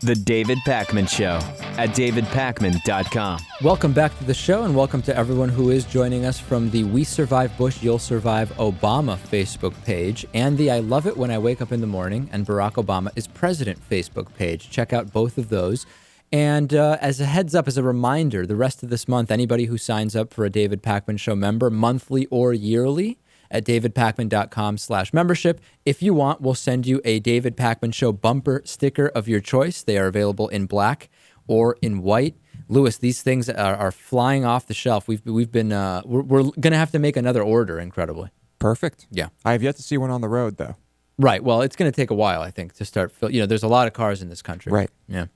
The David Pakman Show at davidpakman.com. Welcome back to the show, and welcome to everyone who is joining us from the We Survive Bush, You'll Survive Obama Facebook page and the I Love It When I Wake Up in the Morning and Barack Obama is President Facebook page. Check out both of those. And as a heads up, as a reminder, the rest of this month, anybody who signs up for a David Pakman Show member, monthly or yearly, at davidpakman.com/membership. If you want, we'll send you a David Pakman Show bumper sticker of your choice. They are available in black or in white. Lewis, these things are flying off the shelf. We're going to have to make another order, incredibly. Perfect. Yeah. I have yet to see one on the road, though. Right. Well, it's going to take a while, I think, to start. There's a lot of cars in this country. Right. Yeah.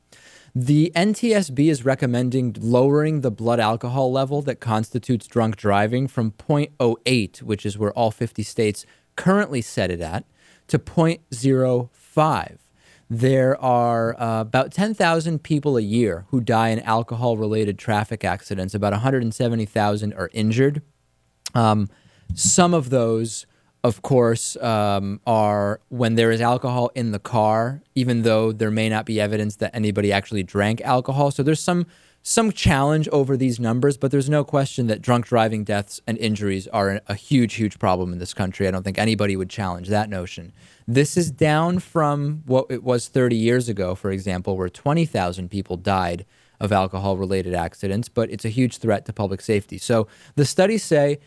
The NTSB is recommending lowering the blood alcohol level that constitutes drunk driving from 0.08, which is where all 50 states currently set it at, to 0.05. There are about 10,000 people a year who die in alcohol-related traffic accidents. About 170,000 are injured. Some of those, of course, are when there is alcohol in the car, even though there may not be evidence that anybody actually drank alcohol. So there's some challenge over these numbers, but there's no question that drunk driving deaths and injuries are a huge, huge problem in this country. I don't think anybody would challenge that notion. This is down from what it was 30 years ago, for example, where 20,000 people died of alcohol-related accidents, but it's a huge threat to public safety. So the studies say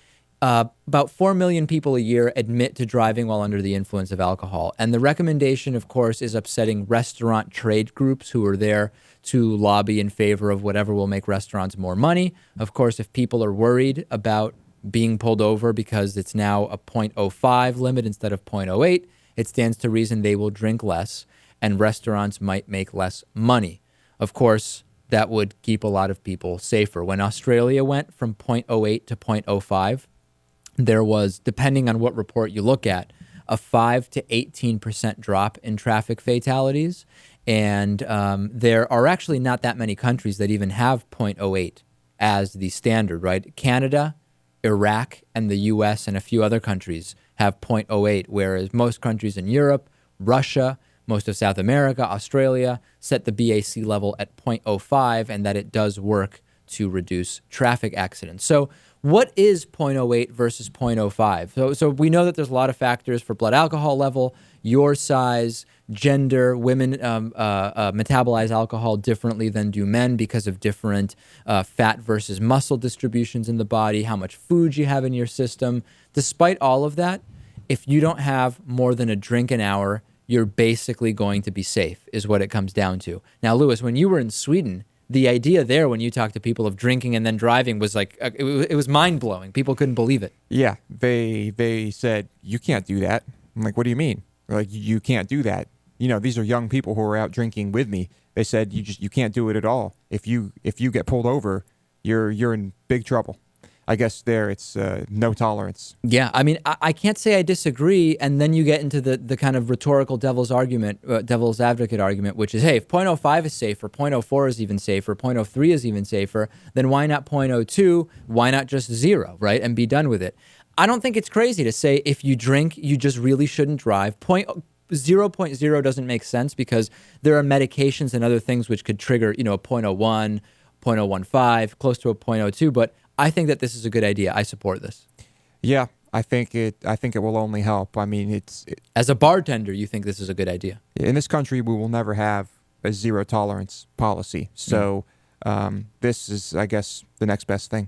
about 4 million people a year admit to driving while under the influence of alcohol. And the recommendation, of course, is upsetting restaurant trade groups who are there to lobby in favor of whatever will make restaurants more money. Of course, if people are worried about being pulled over because it's now a 0.05 limit instead of 0.08, it stands to reason they will drink less and restaurants might make less money. Of course, that would keep a lot of people safer. When Australia went from 0.08 to 0.05, there was, depending on what report you look at, a 5 to 18% drop in traffic fatalities. And there are actually not that many countries that even have 0.08 as the standard, right? Canada, Iraq, and the US and a few other countries have 0.08, whereas most countries in Europe, Russia, most of South America, Australia, set the BAC level at 0.05, and that it does work to reduce traffic accidents. So what is 0.08 versus 0.05? So we know that there's a lot of factors for blood alcohol level, your size, gender. Women metabolize alcohol differently than do men because of different fat versus muscle distributions in the body, how much food you have in your system. Despite all of that, if you don't have more than a drink an hour, you're basically going to be safe, is what it comes down to. Now, Lewis, when you were in Sweden, the idea there when you talk to people of drinking and then driving was like, it was mind-blowing. People couldn't believe it. Yeah, they said, you can't do that. I'm like, what do you mean? They're like, you can't do that. You know, these are young people who are out drinking with me. They said, you can't do it at all. If you get pulled over, you're in big trouble. I guess there it's no tolerance. Yeah, I mean, I can't say I disagree, and then you get into the kind of rhetorical devil's advocate argument, which is, hey, if 0.05 is safer, 0.04 is even safer, 0.03 is even safer, then why not 0.02? Why not just 0, right, and be done with it? I don't think it's crazy to say if you drink, you just really shouldn't drive. 0.0 doesn't make sense because there are medications and other things which could trigger, a 0.01, 0.015, close to a 0.02, but I think that this is a good idea. I support this. Yeah, I think it will only help. I mean, as a bartender, you think this is a good idea? In this country, we will never have a zero tolerance policy. So this is, I guess, the next best thing.